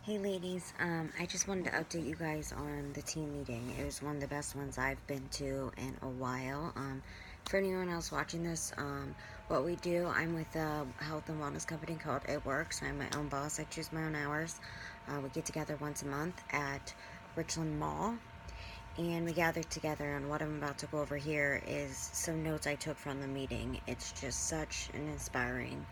Hey ladies, I just wanted to update you guys on the team meeting. It was one of the best ones I've been to in a while. For anyone else watching this, what we do, I'm with a health and wellness company called It Works. I'm my own boss. I choose my own hours. We get together once a month at Richland Mall, and we gather together. And what I'm about to go over here is some notes I took from the meeting. It's just such an inspiring,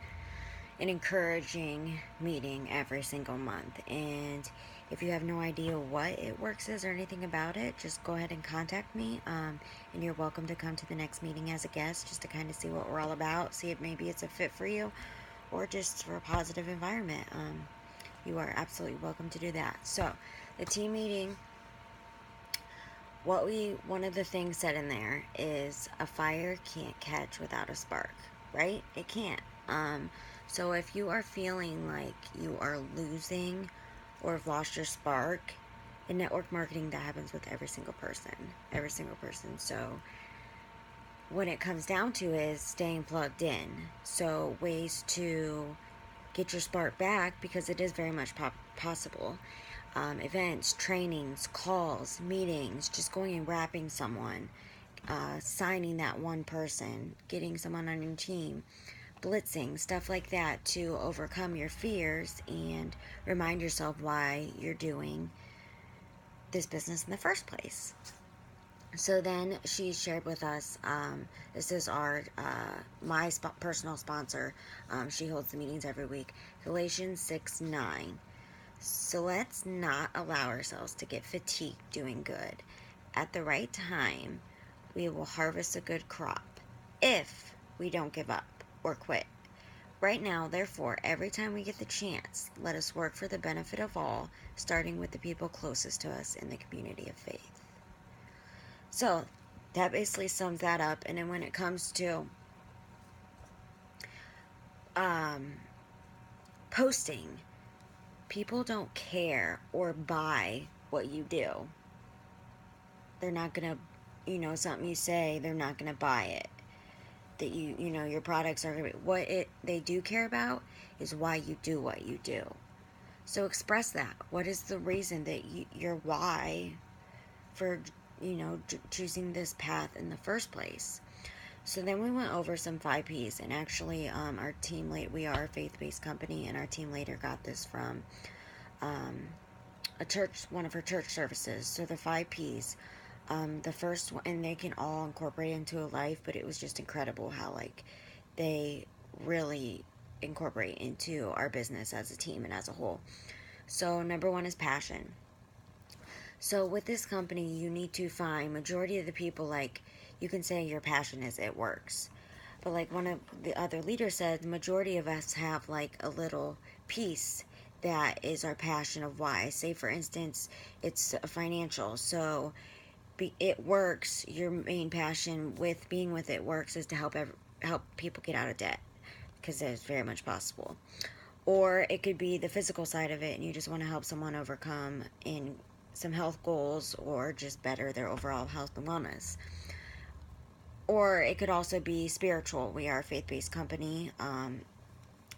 an encouraging meeting every single month. And if you have no idea what It Works is or anything about it, just go ahead and contact me. And you're welcome to come to the next meeting as a guest, just to kind of see what we're all about, see if maybe it's a fit for you, or just for a positive environment. You are absolutely welcome to do that. So, the team meeting, one of the things said in there is a fire can't catch without a spark, right? It can't. So if you are feeling like you are losing or have lost your spark, in network marketing, that happens with every single person. Every single person. So when it comes down to is staying plugged in. So ways to get your spark back, because it is very much possible. Events, trainings, calls, meetings, just going and wrapping someone, signing that one person, getting someone on your team, blitzing, stuff like that to overcome your fears and remind yourself why you're doing this business in the first place. So then she shared with us, this is my personal sponsor. She holds the meetings every week. Galatians 6:9. So let's not allow ourselves to get fatigued doing good. At the right time, we will harvest a good crop if we don't give up or quit. Right now, therefore, every time we get the chance, let us work for the benefit of all, starting with the people closest to us in the community of faith. So, that basically sums that up. And then when it comes to posting, people don't care or buy what you do. They're not going to, something you say, they're not going to buy it. That your products are going to be. What they do care about is why you do what you do. So express that. What is the reason that your why for, choosing this path in the first place? So then we went over some 5Ps, and actually, our team we are a faith-based company, and our team leader got this from one of her church services. So the 5Ps, the first one, and they can all incorporate into a life, but it was just incredible how they really incorporate into our business as a team and as a whole. So number one is passion. So with this company, you need to find majority of the people, you can say your passion is It Works. But like one of the other leaders said, the majority of us have a little piece that is our passion of why. Say for instance, it's financial. So It Works, your main passion with being with It Works is to help people get out of debt, because that is very much possible. Or it could be the physical side of it, and you just want to help someone overcome in some health goals or just better their overall health and wellness. Or it could also be spiritual. We are a faith-based company,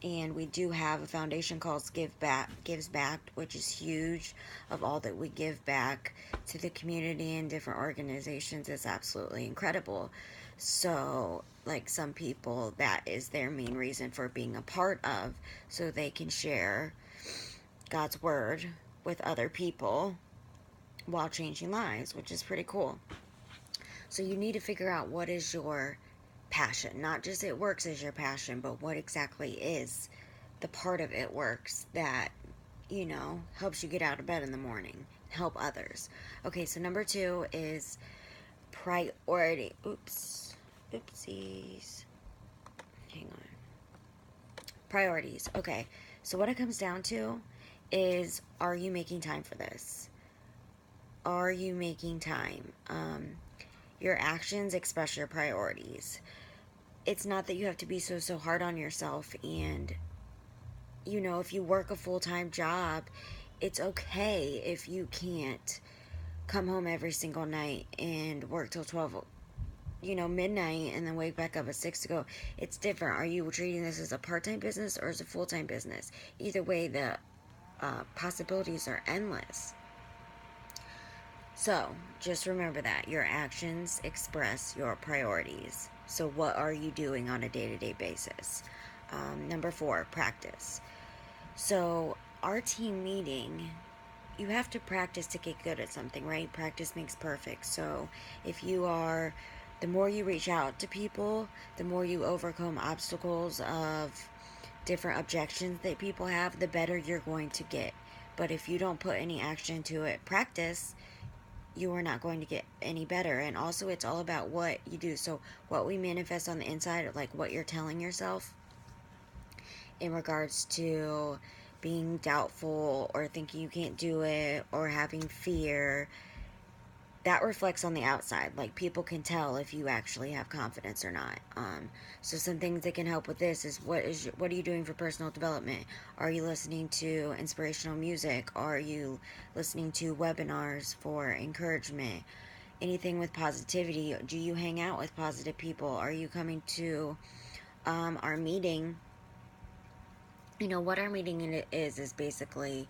and we do have a foundation called Gives Back, which is huge. Of all that we give back to the community and different organizations, is absolutely incredible. So some people, that is their main reason for being a part of, so they can share God's word with other people while changing lives, which is pretty cool. So you need to figure out what is your passion. Not just It Works as your passion, but what exactly is the part of It Works that, helps you get out of bed in the morning, help others. Okay, so number two is priority. Oopsies. Hang on. Priorities. Okay, so what it comes down to is, are you making time for this? Are you making time? Your actions express your priorities. It's not that you have to be so hard on yourself, and if you work a full-time job, it's okay if you can't come home every single night and work till 12 midnight and then wake back up at 6 to go. It's different. Are you treating this as a part-time business or as a full-time business? Either way, the possibilities are endless. So just remember that your actions express your priorities. So, what are you doing on a day to day basis? Number 4, practice. So, our team meeting, you have to practice to get good at something, right? Practice makes perfect. So, if you are, the more you reach out to people, the more you overcome obstacles of different objections that people have, the better you're going to get. But if you don't put any action to it, practice, you are not going to get any better. And also, it's all about what you do. So, what we manifest on the inside, like what you're telling yourself in regards to being doubtful or thinking you can't do it or having fear, that reflects on the outside. Like, people can tell if you actually have confidence or not. So some things that can help with this is what are you doing for personal development? Are you listening to inspirational music? Are you listening to webinars for encouragement? Anything with positivity? Do you hang out with positive people? Are you coming to our meeting? What our meeting is basically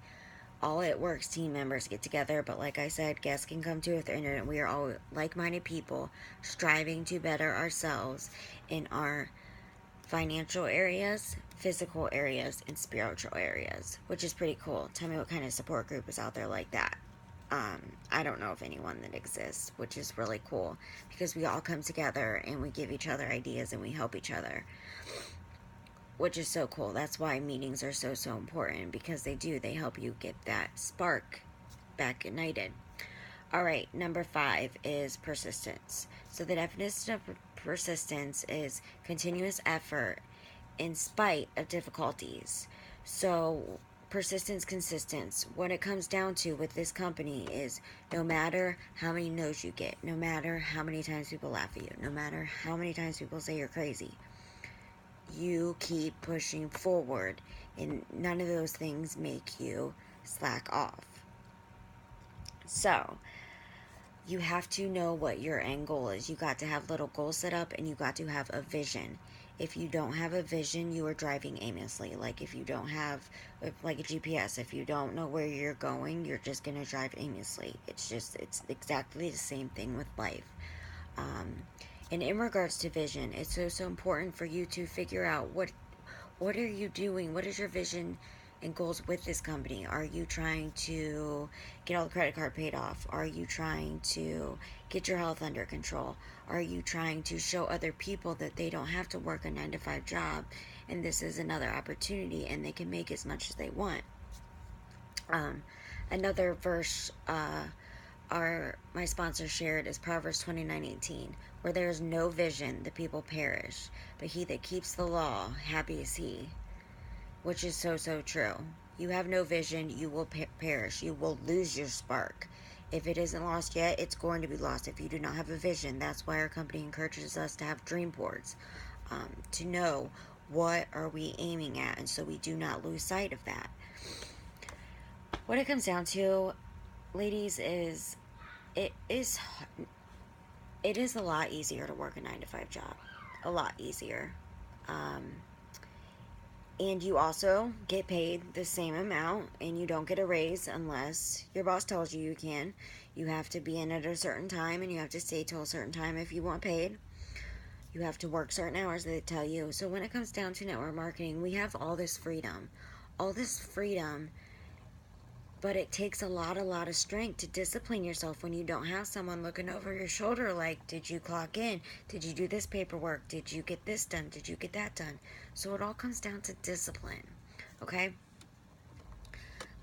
all at works team members get together, but like I said, guests can come too if they're interested. We are all like-minded people striving to better ourselves in our financial areas, physical areas, and spiritual areas, which is pretty cool. Tell me what kind of support group is out there like that. I don't know of anyone that exists, which is really cool because we all come together and we give each other ideas and we help each other, which is so cool. That's why meetings are so important, because they help you get that spark back ignited. All right, number 5 is persistence. So the definition of persistence is continuous effort in spite of difficulties. So persistence, consistence, what it comes down to with this company is no matter how many no's you get, no matter how many times people laugh at you, no matter how many times people say you're crazy, you keep pushing forward, and none of those things make you slack off. So, you have to know what your end goal is. You got to have little goals set up, and you got to have a vision. If you don't have a vision, you are driving aimlessly. Like, if you don't have, like a GPS, if you don't know where you're going, you're just going to drive aimlessly. It's exactly the same thing with life. And in regards to vision, it's so important for you to figure out what are you doing? What is your vision and goals with this company? Are you trying to get all the credit card paid off? Are you trying to get your health under control? Are you trying to show other people that they don't have to work a 9-to-5 job and this is another opportunity and they can make as much as they want? Another verse my sponsor shared is Proverbs 29:18, where there is no vision, the people perish, but he that keeps the law, happy is he, which is so true. You have no vision, you will perish. You will lose your spark. If it isn't lost yet, it's going to be lost if you do not have a vision. That's why our company encourages us to have dream boards, to know what are we aiming at, and so we do not lose sight of that. What it comes down to, ladies, is it is a lot easier to work a 9-to-5 job. A lot easier. And you also get paid the same amount, and you don't get a raise unless your boss tells you can. You have to be in at a certain time, and you have to stay till a certain time if you want paid. You have to work certain hours that they tell you. So when it comes down to network marketing, we have all this freedom. But it takes a lot of strength to discipline yourself when you don't have someone looking over your shoulder like, did you clock in? Did you do this paperwork? Did you get this done? Did you get that done? So it all comes down to discipline, okay?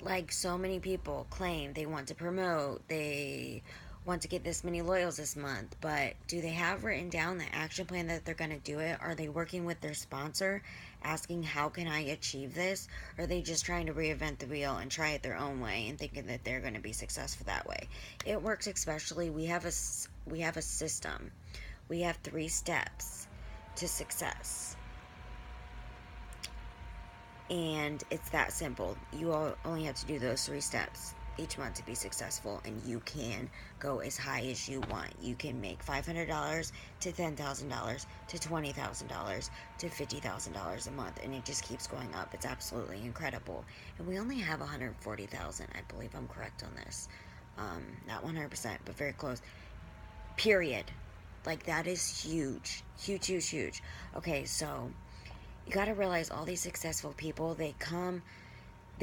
Like, so many people claim they want to promote, they want to get this many loyals this month, but do they have written down the action plan that they're going to do it? Are they working with their sponsor asking, how can I achieve this? Or are they just trying to reinvent the wheel and try it their own way and thinking that they're going to be successful that way? It works, especially we have a system. We have 3 steps to success. And it's that simple. You only have to do those 3 steps. each month to be successful, and you can go as high as you want. You can make $500 to $10,000 to $20,000 to $50,000 a month, and it just keeps going up. It's absolutely incredible. And we only have 140,000. I believe I'm correct on this. Not 100%, but very close. Period. Like, that is huge. Huge, huge, huge. Okay, so you got to realize all these successful people, they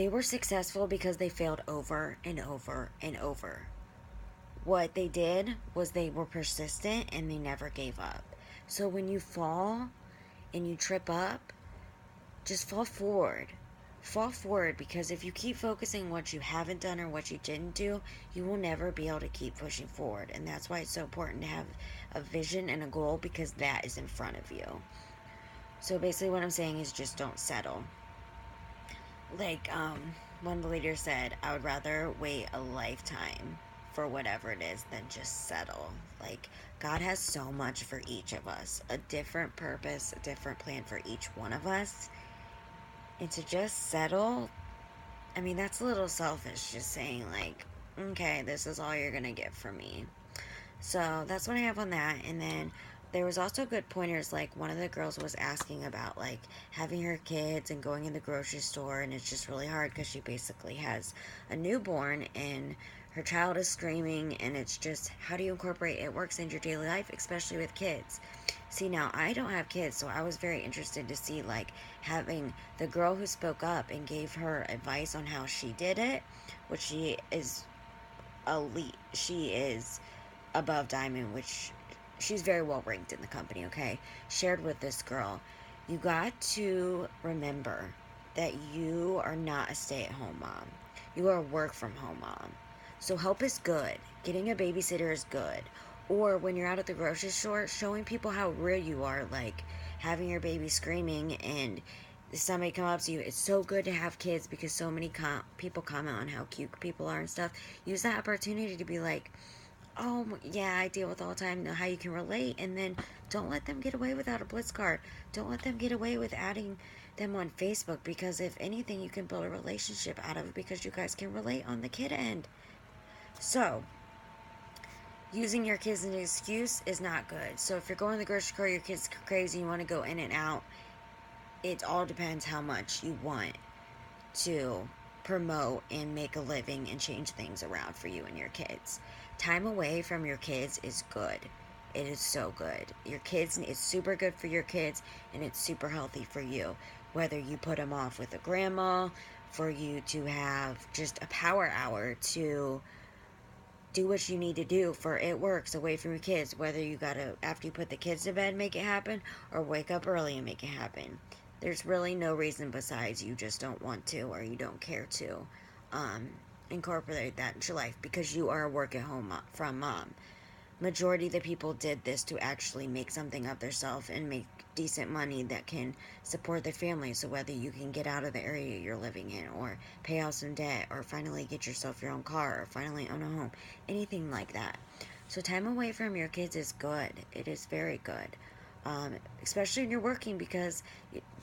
were successful because they failed over and over and over. What they did was they were persistent and they never gave up. So when you fall and you trip up, just fall forward. Fall forward, because if you keep focusing on what you haven't done or what you didn't do, you will never be able to keep pushing forward. And that's why it's so important to have a vision and a goal, because that is in front of you. So basically what I'm saying is just don't settle. Like, one of the leaders said, I would rather wait a lifetime for whatever it is than just settle. Like, God has so much for each of us, a different purpose, a different plan for each one of us. And to just settle, I mean, that's a little selfish, just saying, like, okay, this is all you're gonna get from me. So that's what I have on that. And then there was also good pointers, like one of the girls was asking about like having her kids and going in the grocery store, and it's just really hard because she basically has a newborn and her child is screaming, and it's just, how do you incorporate it works in your daily life, especially with kids? See, now I don't have kids, so I was very interested to see like having the girl who spoke up and gave her advice on how she did it, which she is elite. She is above diamond, which she's very well ranked in the company, okay? Shared with this girl, you got to remember that you are not a stay-at-home mom. You are a work-from-home mom. So help is good. Getting a babysitter is good. Or when you're out at the grocery store, showing people how real you are, like having your baby screaming and somebody come up to you. It's so good to have kids because so many people comment on how cute people are and stuff. Use that opportunity to be like, oh, yeah, I deal with all the time, know how you can relate. And then don't let them get away without a Blitz card. Don't let them get away with adding them on Facebook, because if anything, you can build a relationship out of it because you guys can relate on the kid end. So, using your kids as an excuse is not good. So if you're going to the grocery store, your kid's crazy, you want to go in and out, it all depends how much you want to promote and make a living and change things around for you and your kids. Time away from your kids is good. It is so good. Your kids, it's super good for your kids, and it's super healthy for you. Whether you put them off with a grandma, for you to have just a power hour to do what you need to do for it works away from your kids, whether you gotta, after you put the kids to bed, make it happen, or wake up early and make it happen. There's really no reason besides you just don't want to, or you don't care to incorporate that into your life, because you are a work at home from mom. Majority of the people did this to actually make something of themselves and make decent money that can support their family. So whether you can get out of the area you're living in, or pay off some debt, or finally get yourself your own car, or finally own a home, anything like that. So time away from your kids is good. It is very good. Especially when you're working, because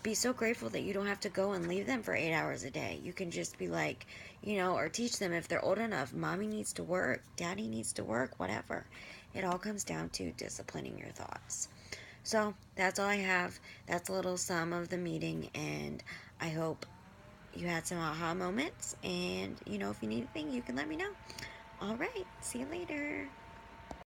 be so grateful that you don't have to go and leave them for 8 hours a day. You can just be like, or teach them if they're old enough, mommy needs to work, daddy needs to work, whatever. It all comes down to disciplining your thoughts. So that's all I have. That's a little sum of the meeting, and I hope you had some aha moments. And if you need anything, you can let me know. All right, see you later.